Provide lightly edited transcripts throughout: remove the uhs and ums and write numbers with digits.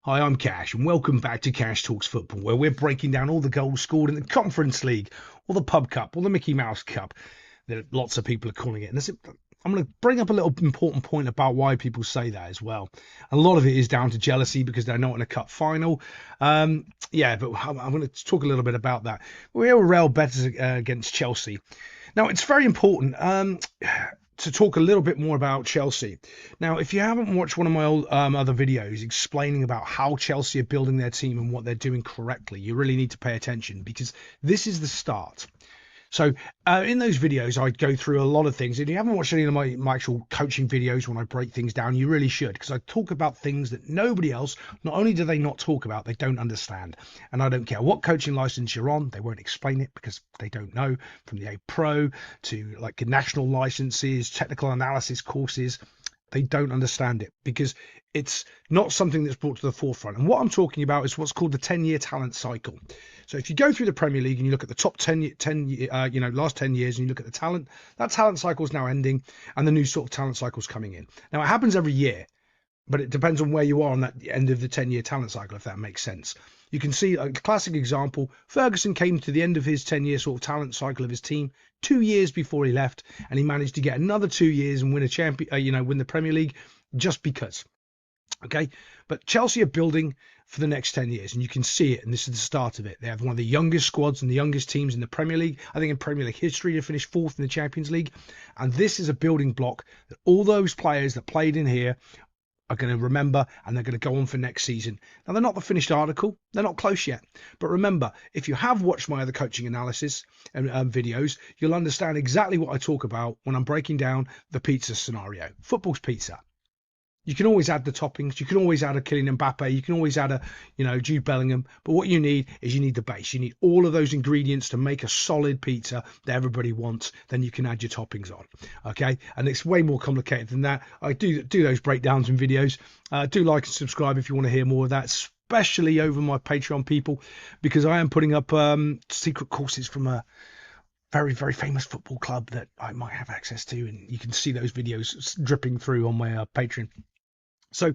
Hi, I'm Cash, and welcome back to Cash Talks Football, where we're breaking down all the goals scored in the Conference League, or the Pub Cup, or the Mickey Mouse Cup, that lots of people are calling it. And I'm going to bring up a little important point about why people say that as well. A lot of it is down to jealousy because they're not in a cup final. But I'm going to talk a little bit about that. We're Real Betis against Chelsea. Now, it's very important to talk a little bit more about Chelsea. Now, if you haven't watched one of my old other videos explaining about how Chelsea are building their team and what they're doing correctly, you really need to pay attention because this is the start. So in those videos, I go through a lot of things. If you haven't watched any of my actual coaching videos when I break things down, you really should, because I talk about things that nobody else, not only do they not talk about, they don't understand. And I don't care what coaching license you're on, they won't explain it because they don't know, from the A Pro to like national licenses, technical analysis courses. They don't understand it because it's not something that's brought to the forefront. And what I'm talking about is what's called the 10-year talent cycle. So if you go through the Premier League and you look at the top last 10 years, and you look at the talent, that talent cycle is now ending and the new sort of talent cycle is coming in. Now, it happens every year, but it depends on where you are on that end of the 10-year talent cycle, if that makes sense. You can see a classic example. Ferguson came to the end of his 10-year sort of talent cycle of his team 2 years before he left, and he managed to get another 2 years and win win the Premier League just because. Okay, but Chelsea are building for the next 10 years, and you can see it, and this is the start of it. They have one of the youngest squads and the youngest teams in the Premier League. I think in Premier League history, to finish fourth in the Champions League, and this is a building block that all those players that played in here are going to remember, and they're going to go on for next season. Now, they're not the finished article. They're not close yet. But remember, if you have watched my other coaching analysis and videos, you'll understand exactly what I talk about when I'm breaking down the pizza scenario. Football's pizza. You can always add the toppings. You can always add a Kylian Mbappe. You can always add a, Jude Bellingham. But what you need is the base. You need all of those ingredients to make a solid pizza that everybody wants. Then you can add your toppings on. Okay, and it's way more complicated than that. I do those breakdowns in videos. Do like and subscribe if you want to hear more of that, especially over my Patreon people, because I am putting up secret courses from a very, very famous football club that I might have access to, and you can see those videos dripping through on my Patreon. So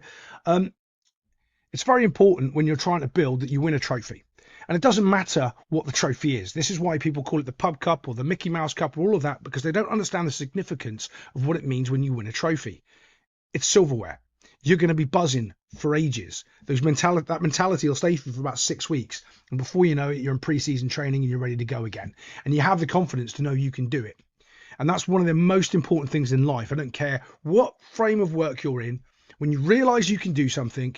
it's very important when you're trying to build that you win a trophy. And it doesn't matter what the trophy is. This is why people call it the Pub Cup or the Mickey Mouse Cup or all of that, because they don't understand the significance of what it means when you win a trophy. It's silverware. You're going to be buzzing for ages. That mentality will stay for about 6 weeks. And before you know it, you're in pre-season training and you're ready to go again. And you have the confidence to know you can do it. And that's one of the most important things in life. I don't care what frame of work you're in. When you realize you can do something,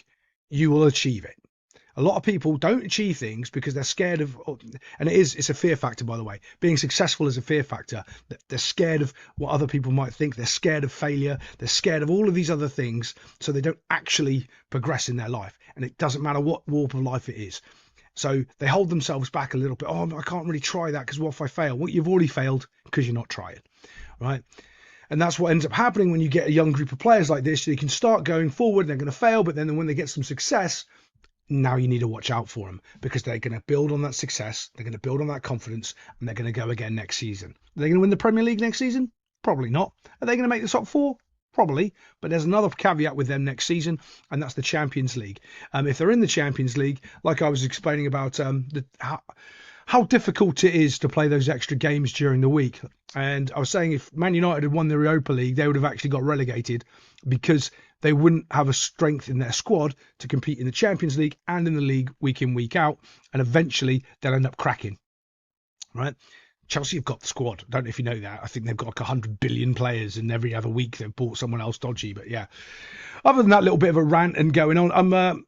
you will achieve it. A lot of people don't achieve things because they're scared of, and it's a fear factor, by the way. Being successful is a fear factor. They're scared of what other people might think. They're scared of failure. They're scared of all of these other things, so they don't actually progress in their life. And it doesn't matter what walk of life it is. So they hold themselves back a little bit. Oh, I can't really try that because what if I fail? Well, you've already failed because you're not trying, right? And that's what ends up happening when you get a young group of players like this. They can start going forward, they're going to fail, but then when they get some success, now you need to watch out for them because they're going to build on that success, they're going to build on that confidence, and they're going to go again next season. Are they going to win the Premier League next season? Probably not. Are they going to make the top four? Probably. But there's another caveat with them next season, and that's the Champions League. If they're in the Champions League, like I was explaining about how difficult it is to play those extra games during the week. And I was saying if Man United had won the Europa League, they would have actually got relegated because they wouldn't have a strength in their squad to compete in the Champions League and in the league week in, week out. And eventually they'll end up cracking, right? Chelsea have got the squad. I don't know if you know that. I think they've got like 100 billion players, and every other week they've bought someone else dodgy. But yeah, other than that little bit of a rant and going on,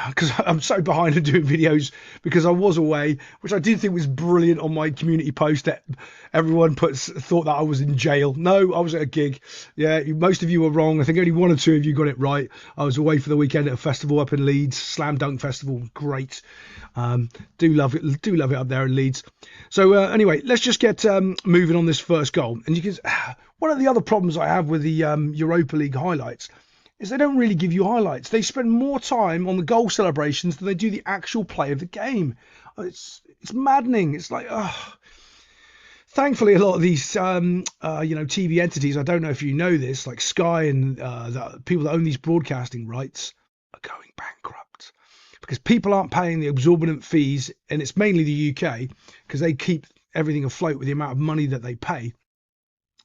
because I'm so behind in doing videos because I was away, which I did think was brilliant on my community post that everyone thought that I was in jail. No, I was at a gig. Yeah, most of you were wrong. I think only one or two of you got it right. I was away for the weekend at a festival up in Leeds, Slam Dunk Festival. Great. Do love it up there in Leeds. So anyway, let's just get moving on this first goal. And you can, one of the other problems I have with the Europa League highlights is they don't really give you highlights. They spend more time on the goal celebrations than they do the actual play of the game. It's maddening. It's like, thankfully, a lot of these, TV entities, I don't know if you know this, like Sky and the people that own these broadcasting rights are going bankrupt. because people aren't paying the exorbitant fees, and it's mainly the UK because they keep everything afloat with the amount of money that they pay.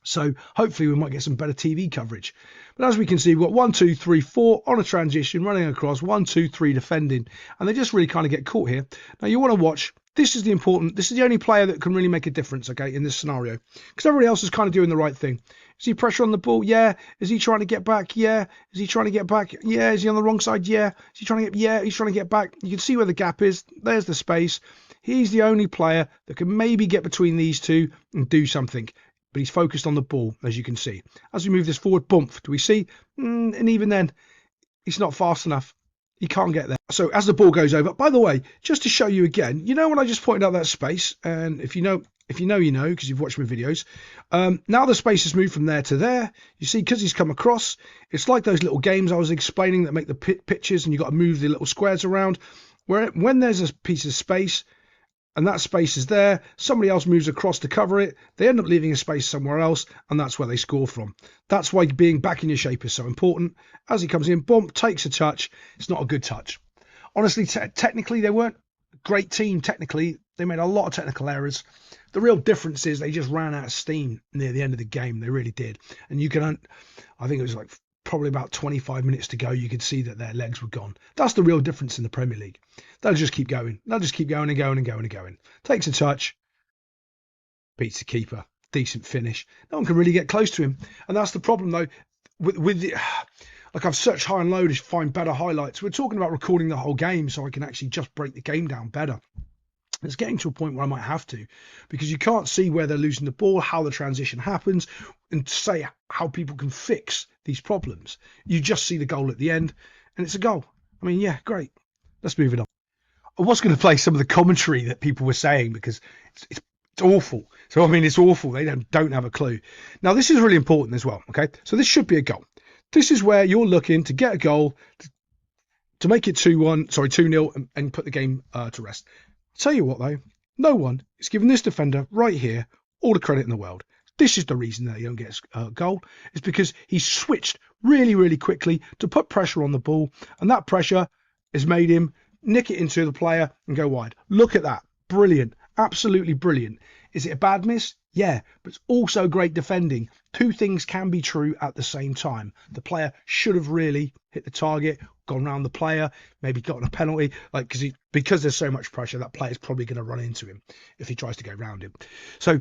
So hopefully we might get some better TV coverage. But as we can see, we've got 1, 2, 3, 4 on a transition, running across, 1, 2, 3 defending. And they just really kind of get caught here. Now you want to watch, this is the only player that can really make a difference, okay, in this scenario. Because everybody else is kind of doing the right thing. Is he pressure on the ball? Yeah. Is he trying to get back? Yeah. Is he trying to get back? Yeah. Is he on the wrong side? Yeah. Is he trying to get, yeah, he's trying to get back. You can see where the gap is. There's the space. He's the only player that can maybe get between these two and do something. But he's focused on the ball, as you can see. As we move this forward, bump, do we see? And even then, he's not fast enough. He can't get there. So as the ball goes over, by the way, just to show you again, you know when I just pointed out that space, and if you know, you know, because you've watched my videos. Now the space has moved from there to there. You see, because he's come across, it's like those little games I was explaining that make the pitches, and you've got to move the little squares around. Where when there's a piece of space, and that space is there, somebody else moves across to cover it, they end up leaving a space somewhere else, and that's where they score from. That's why being back in your shape is so important. As he comes in, bump, takes a touch. It's not a good touch. Honestly, technically, they weren't a great team. Technically, they made a lot of technical errors. The real difference is they just ran out of steam near the end of the game. They really did. And you can, I think it was like probably about 25 minutes to go, you could see that their legs were gone. That's the real difference in the Premier League. They'll just keep going. They'll just keep going and going and going and going. Takes a touch, beats the keeper. Decent finish. No one can really get close to him. And that's the problem, though. With the, like I've searched high and low to find better highlights. We're talking about recording the whole game so I can actually just break the game down better. It's getting to a point where I might have to, because you can't see where they're losing the ball, how the transition happens, and say how people can fix these problems. You just see the goal at the end, and it's a goal. I mean, yeah, great. Let's move it on. I was going to play some of the commentary that people were saying, because it's awful. So, I mean, it's awful. They don't have a clue. Now, this is really important as well, okay? So this should be a goal. This is where you're looking to get a goal, to make it 2-0, and put the game to rest. Tell you what, though, no one is giving this defender right here all the credit in the world. This is the reason that he don't get a goal. It's because he switched really, really quickly to put pressure on the ball, and that pressure has made him nick it into the player and go wide. Look at that. Brilliant. Absolutely brilliant. Is it a bad miss? Yeah, but it's also great defending. Two things can be true at the same time. The player should have really hit the target, gone around the player, maybe gotten a penalty, because there's so much pressure, that player's probably going to run into him if he tries to go around him. So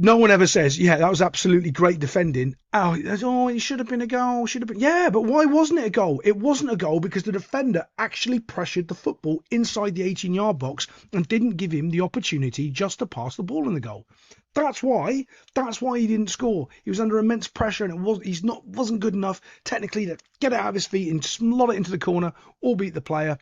no one ever says, yeah, that was absolutely great defending. Oh, it should have been a goal. Should have been. Yeah, but why wasn't it a goal? It wasn't a goal because the defender actually pressured the football inside the 18-yard box and didn't give him the opportunity just to pass the ball in the goal. That's why he didn't score. He was under immense pressure, and wasn't good enough technically to get it out of his feet and slot it into the corner or beat the player.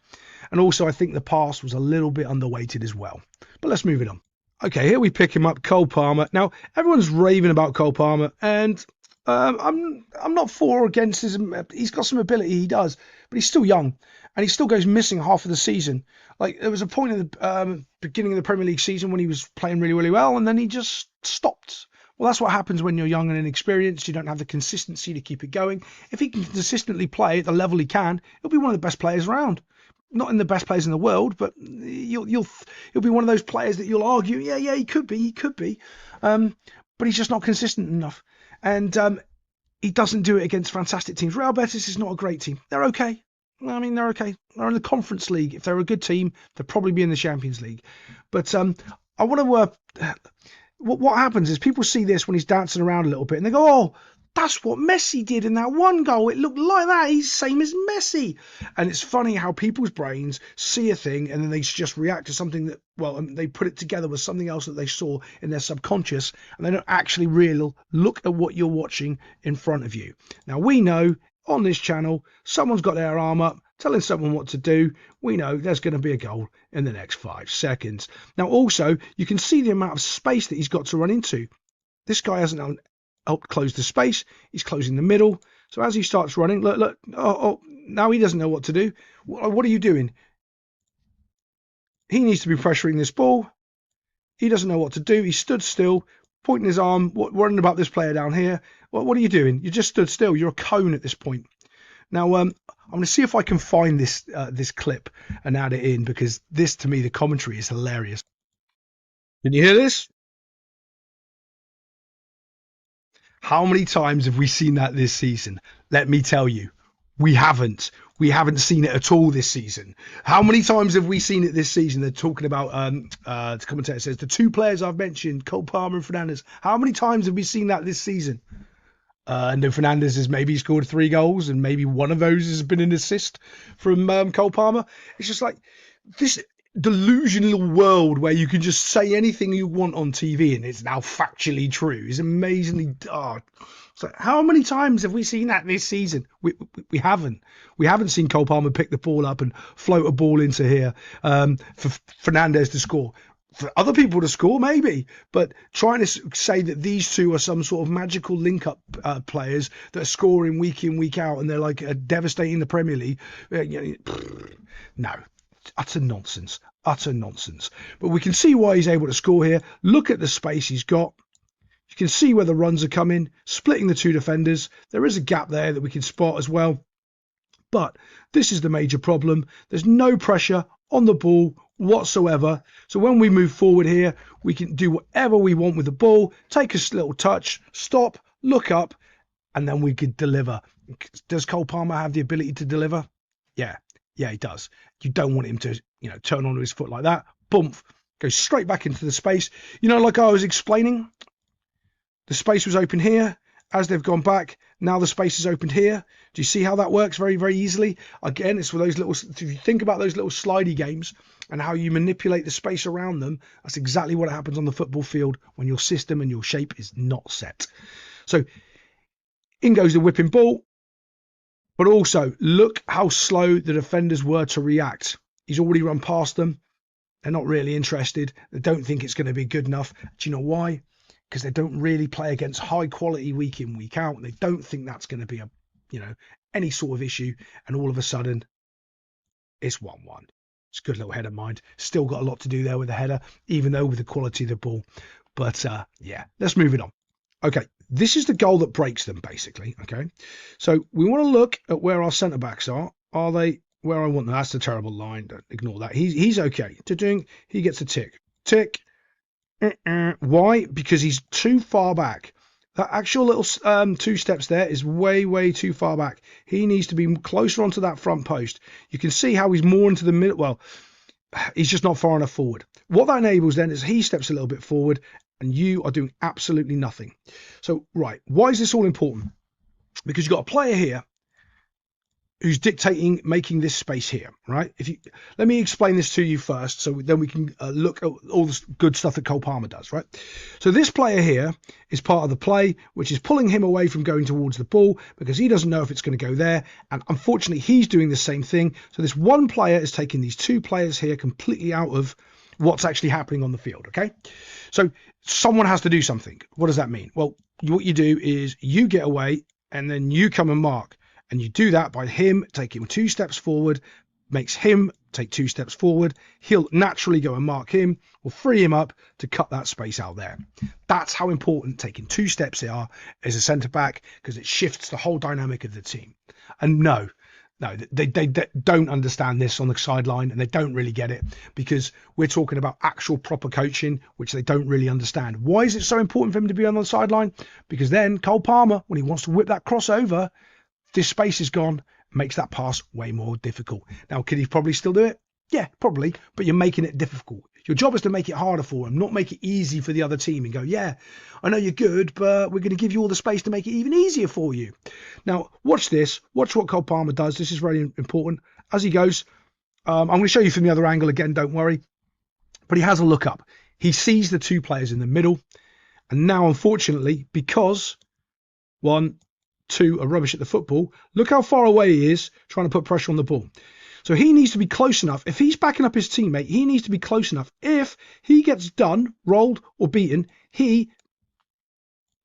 And also, I think the pass was a little bit underweighted as well. But let's move it on. Okay, here we pick him up, Cole Palmer. Now, everyone's raving about Cole Palmer, and I'm not for or against his. He's got some ability, he does, but he's still young, and he still goes missing half of the season. Like, there was a point in the beginning of the Premier League season when he was playing really, really well, and then he just stopped. Well, that's what happens when you're young and inexperienced. You don't have the consistency to keep it going. If he can consistently play at the level he can, he'll be one of the best players around. Not in the best players in the world, but he'll be one of those players that you'll argue, yeah, he could be. But he's just not consistent enough. And he doesn't do it against fantastic teams. Real Betis is not a great team. They're okay. I mean, they're okay. They're in the Conference League. If they're a good team, they'll probably be in the Champions League. But I want to... what happens is people see this when he's dancing around a little bit and they go, oh, that's what Messi did in that one goal. It looked like that. He's the same as Messi. And it's funny how people's brains see a thing and then they just react to something that, they put it together with something else that they saw in their subconscious, and they don't actually really look at what you're watching in front of you. Now, we know on this channel, someone's got their arm up telling someone what to do. We know there's going to be a goal in the next 5 seconds. Now, also, you can see the amount of space that he's got to run into. This guy hasn't helped close the space. He's closing the middle. So as he starts running, look, now he doesn't know what to do. What are you doing? He needs to be pressuring this ball. He doesn't know what to do. He stood still, pointing his arm, worrying about this player down here. What are you doing? You just stood still. You're a cone at this point. Now, I'm going to see if I can find this clip and add it in, because this, to me, the commentary is hilarious. Can you hear this? How many times have we seen that this season? Let me tell you, we haven't. We haven't seen it at all this season. How many times have we seen it this season? They're talking about, the commentator says, the two players I've mentioned, Cole Palmer and Fernandes. How many times have we seen that this season? And then Fernandes has maybe scored 3 goals, and maybe one of those has been an assist from Cole Palmer. It's just like this delusional world where you can just say anything you want on TV and it's now factually true is amazingly dark. So how many times have we seen that this season? We haven't. We haven't seen Cole Palmer pick the ball up and float a ball into here for Fernandes to score. For other people to score, maybe, but trying to say that these two are some sort of magical link-up players that are scoring week in, week out, and they're like devastating the Premier League. No, utter nonsense. But we can see why he's able to score here. Look at the space he's got. You can see where the runs are coming, splitting the two defenders. There is a gap there that we can spot as well. But this is the major problem. There's no pressure on the ball whatsoever. So when we move forward here, we can do whatever we want with the ball, take a little touch, stop, look up, and then we could deliver. Does Cole Palmer have the ability to deliver? Yeah, he does. You don't want him to, turn onto his foot like that. Boom, go straight back into the space. Like I was explaining, the space was open here. As they've gone back, now the space is opened here. Do you see how that works very, very easily? Again, it's for those little, if you think about those little slidey games and how you manipulate the space around them, that's exactly what happens on the football field when your system and your shape is not set. So in goes the whipping ball, but also look how slow the defenders were to react. He's already run past them. They're not really interested. They don't think it's going to be good enough. Do you know why? Because they don't really play against high quality week in, week out. They don't think that's going to be any sort of issue. And all of a sudden, it's 1-1. It's a good little header mind. Still got a lot to do there with the header, even though with the quality of the ball. But let's move it on. Okay, this is the goal that breaks them, basically. Okay, so we want to look at where our centre backs are. Are they where I want them? That's a terrible line. Don't ignore that. He's okay. He gets a tick. Tick. Why? Because he's too far back. That actual little 2 steps there is way, way too far back. He needs to be closer onto that front post. You can see how he's more into the middle. Well, he's just not far enough forward. What that enables then is he steps a little bit forward and you are doing absolutely nothing. So, right, why is this all important? Because you've got a player here who's dictating, making this space here, right? Let me explain this to you first, so then we can look at all this good stuff that Cole Palmer does, right? So this player here is part of the play, which is pulling him away from going towards the ball because he doesn't know if it's going to go there. And unfortunately, he's doing the same thing. So this one player is taking these 2 players here completely out of what's actually happening on the field, okay? So someone has to do something. What does that mean? Well, what you do is you get away and then you come and mark. And you do that by him taking 2 steps forward, makes him take 2 steps forward. He'll naturally go and mark him or free him up to cut that space out there. That's how important taking 2 steps are as a centre-back, because it shifts the whole dynamic of the team. And no, they don't understand this on the sideline, and they don't really get it because we're talking about actual proper coaching, which they don't really understand. Why is it so important for him to be on the sideline? Because then Cole Palmer, when he wants to whip that crossover, this space is gone, makes that pass way more difficult. Now, could he probably still do it? Yeah, probably, but you're making it difficult. Your job is to make it harder for him, not make it easy for the other team and go, yeah, I know you're good, but we're going to give you all the space to make it even easier for you. Now, watch this. Watch what Cole Palmer does. This is very important. As he goes, I'm going to show you from the other angle again, don't worry. But he has a look up. He sees the 2 players in the middle. And now, unfortunately, because 1, 2 are rubbish at the football, look how far away he is trying to put pressure on the ball. So he needs to be close enough. If he's backing up his teammate, he needs to be close enough. If he gets done, rolled or beaten, he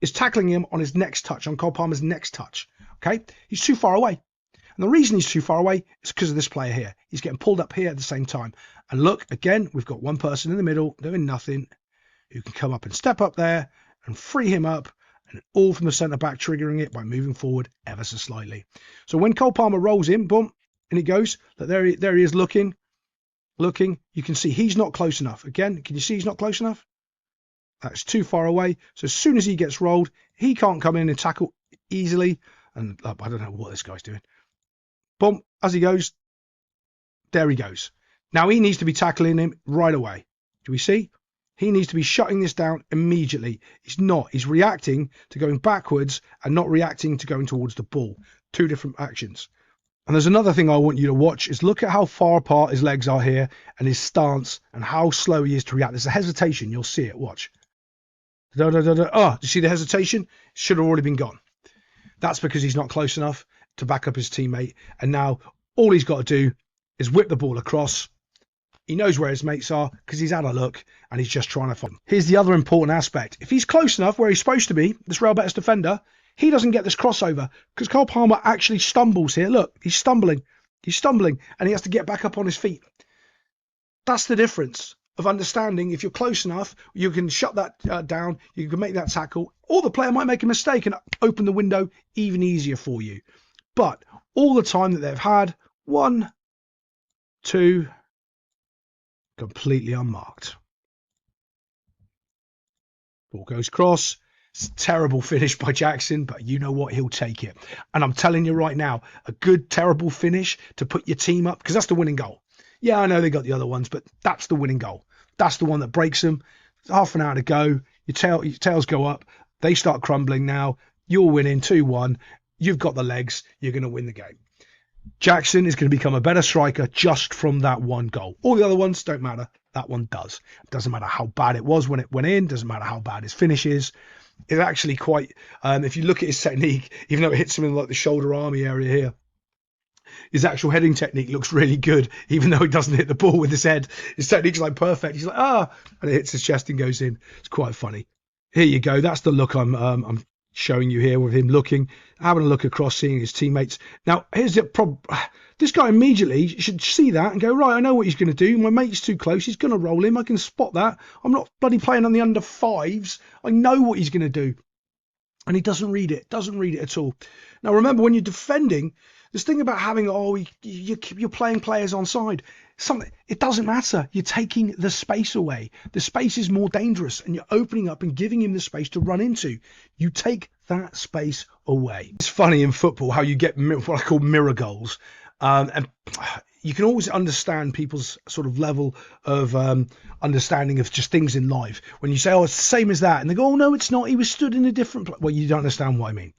is tackling him on his next touch, on Cole Palmer's next touch. Okay? He's too far away. And the reason he's too far away is because of this player here. He's getting pulled up here at the same time. And look, again, we've got one person in the middle doing nothing who can come up and step up there and free him up and all from the centre-back, triggering it by moving forward ever so slightly. So when Cole Palmer rolls in, boom, and it goes. There he is looking. You can see he's not close enough. Again, can you see he's not close enough? That's too far away. So as soon as he gets rolled, he can't come in and tackle easily. And I don't know what this guy's doing. Boom, as he goes, there he goes. Now he needs to be tackling him right away. Do we see? He needs to be shutting this down immediately. He's not. He's reacting to going backwards and not reacting to going towards the ball. Two different actions. And there's another thing I want you to watch is look at how far apart his legs are here and his stance and how slow he is to react. There's a hesitation. You'll see it. Watch. Oh, do you see the hesitation? Should have already been gone. That's because he's not close enough to back up his teammate. And now all he's got to do is whip the ball across. He knows where his mates are because he's had a look and he's just trying to find them. Here's the other important aspect. If he's close enough where he's supposed to be, this Real Betis defender, he doesn't get this crossover because Cole Palmer actually stumbles here. Look, he's stumbling. And he has to get back up on his feet. That's the difference of understanding. If you're close enough, you can shut that down. You can make that tackle. Or the player might make a mistake and open the window even easier for you. But all the time that they've had, 1, 2, completely unmarked. Ball goes cross. It's a terrible finish by Jackson, but you know what? He'll take it. And I'm telling you right now, a good, terrible finish to put your team up, because that's the winning goal. Yeah, I know they got the other ones, but that's the winning goal. That's the one that breaks them. Half an hour to go. Your tails go up. They start crumbling now. You're winning 2-1. You've got the legs. You're going to win the game. Jackson is going to become a better striker just from that one goal. All the other ones don't matter. That one does. It doesn't matter how bad it was when it went in. Doesn't matter how bad his finish is. It's actually quite, if you look at his technique, even though it hits him in like the shoulder army area here, his actual heading technique looks really good, even though he doesn't hit the ball with his head. His technique's like perfect. He's like, and it hits his chest and goes in. It's quite funny. Here you go. That's the look I'm showing you here with him looking, having a look across, seeing his teammates. Now, here's the problem. This guy immediately should see that and go, right, I know what he's going to do. My mate's too close. He's going to roll him. I can spot that. I'm not bloody playing on the under 5s. I know what he's going to do. And he doesn't read it. Doesn't read it at all. Now, remember, when you're defending, this thing about having, you're playing players on side. It doesn't matter. You're taking the space away. The space is more dangerous, and you're opening up and giving him the space to run into. You take that space away. It's funny in football how you get what I call mirror goals. And you can always understand people's sort of level of understanding of just things in life. When you say, it's the same as that, and they go, oh, no, it's not. He was stood in a different place. Well, you don't understand what I mean.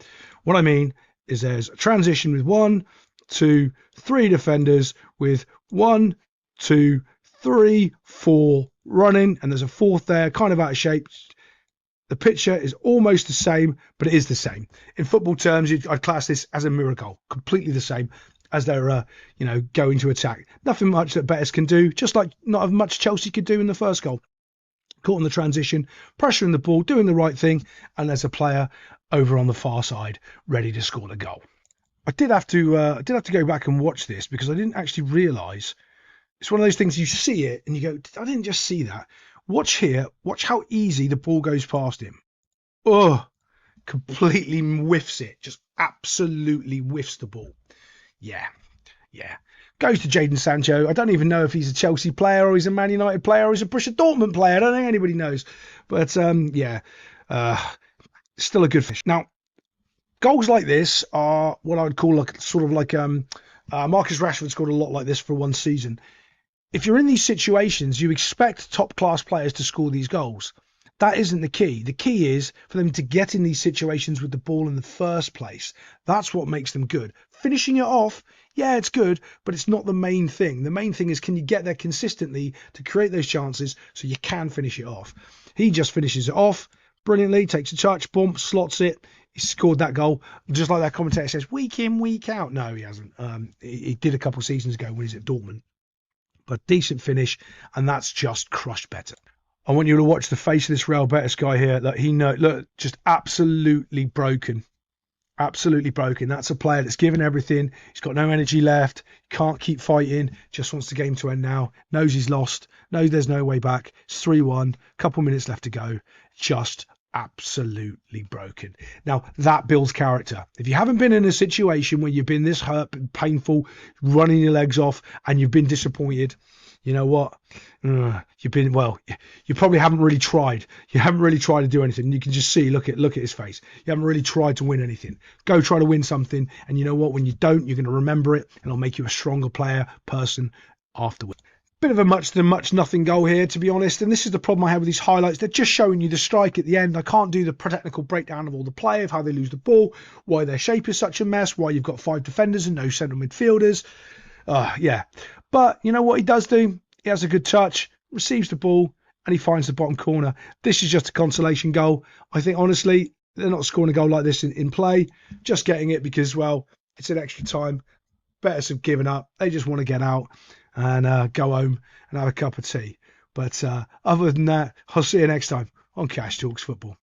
What I mean is there's a transition with 1, 2, 3 defenders with 1, 2, 3, 4 running, and there's a 4th there, kind of out of shape. The picture is almost the same, but it is the same. In football terms, I'd class this as a mirror goal, completely the same as they're, going to attack. Nothing much that Betis can do, just like not much Chelsea could do in the first goal. Caught in the transition, pressuring the ball, doing the right thing, and there's a player over on the far side ready to score the goal. I did have to go back and watch this because I didn't actually realise. It's one of those things you see it and you go, I didn't just see that. Watch here. Watch how easy the ball goes past him. Oh, completely whiffs it. Just absolutely whiffs the ball. Yeah. Goes to Jadon Sancho. I don't even know if he's a Chelsea player or he's a Man United player or he's a Borussia Dortmund player. I don't think anybody knows. But, still a good fish. Now, goals like this are what I would call Marcus Rashford scored a lot like this for one season. If you're in these situations, you expect top-class players to score these goals. That isn't the key. The key is for them to get in these situations with the ball in the first place. That's what makes them good. Finishing it off, yeah, it's good, but it's not the main thing. The main thing is, can you get there consistently to create those chances so you can finish it off? He just finishes it off brilliantly, takes a touch, boom, slots it. He scored that goal. Just like that commentator says, week in, week out. No, he hasn't. He did a couple of seasons ago when he's at Dortmund. But decent finish, and that's just crushed better. I want you to watch the face of this Real Betis guy here. Look, just absolutely broken. Absolutely broken. That's a player that's given everything. He's got no energy left. Can't keep fighting. Just wants the game to end now. Knows he's lost. Knows there's no way back. It's 3-1. Couple minutes left to go. Just absolutely broken. Now, that builds character. If you haven't been in a situation where you've been this hurt, painful, running your legs off, and you've been disappointed, you know what? You probably haven't really tried. You haven't really tried to do anything. You can just see, look at his face. You haven't really tried to win anything. Go try to win something, and you know what? When you don't, you're going to remember it, and it'll make you a stronger person afterwards. Bit of a much nothing goal here, to be honest, and this is the problem I have with these highlights. They're just showing you the strike at the end. I can't do the technical breakdown of all the play, of how they lose the ball, why their shape is such a mess, why you've got 5 defenders and no central midfielders. Yeah, but you know what he does do? He has a good touch, receives the ball, and he finds the bottom corner. This is just a consolation goal. I think, honestly, they're not scoring a goal like this in play, just getting it because, well, it's an extra time. Betis have given up. They just want to get out and go home and have a cup of tea. But other than that, I'll see you next time on Cash Talks Football.